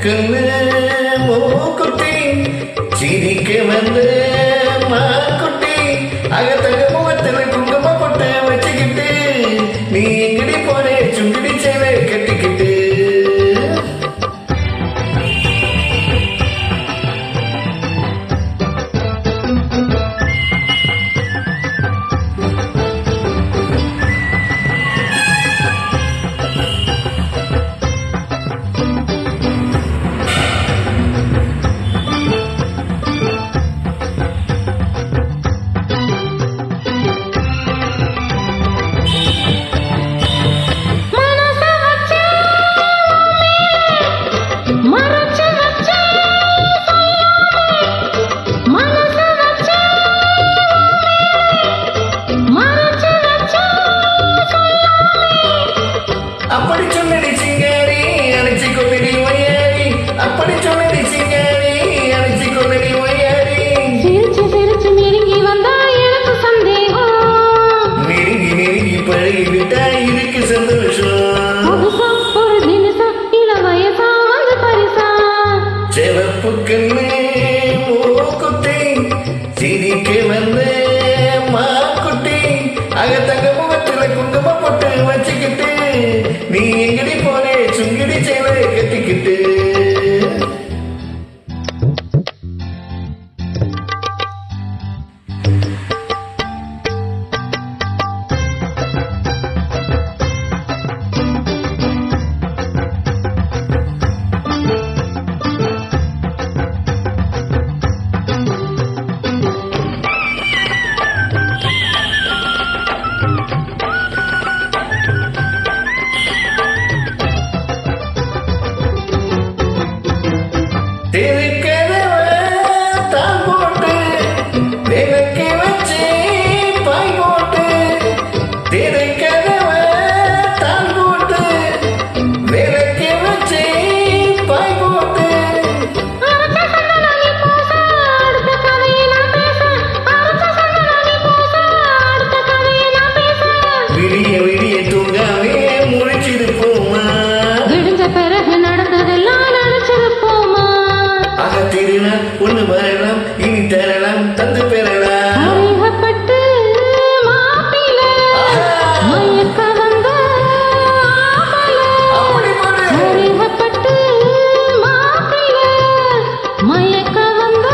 செவப்புக்குன்னு மூக்குத்தி சிரிக்க வந்து மாக்குட்டி அகத்தக முகத்துல குங்கும போட்டு வச்சுக்கிட்டு நீ எங்கடி போனே சுங்கிடி சேலை கட்டிக்கிட்டு அப்படி சொன்னடி சிங்காரி அணைச்சி கொண்டடி ஒய்யாரி அப்படி சொன்னடி சிங்காரி அணைச்சி கொண்டடி ஒய்யாரி சிரிச்சு சிரிச்சு நெருங்கி வந்தா எனக்கு சந்தேகம் நெருங்கி நெருங்கி பழகி விட்டா இருக்கு சந்தோஷம் ஒரு தினசம் இள வயசா வந்து பரிசா செவப்புக்குன்னு மூக்குத்தி சிரிக்க வந்து மாக்குட்டி அகத்தங்க முகத்துல குங்கும போட்டு வச்சுக்கிட்டு நீ எங்கடி போனே சுங்கிடி சேலை கட்டிக்கிட்டு தேவைக்கதவ தான் போட்டு விளக்கி வச்சு பாய் போட்டு தேவைக்கதவ தான் போட்டு விளக்கி வச்சு பாய் போட்டு விடிய விடிய தூங்காமே முழிச்சிருப்போமா விடுஞ்ச பிறகு நடந்ததெல்லாம் நினைச்சிருப்போமா திருநாள் ஒண்ணு வரலாம் இனி தரலாம் தந்து பெறலாம் அறியப்பட்டு மாப்பிள மயக்க வந்த அறியப்பட்டு மாப்பிள மயக்க வந்த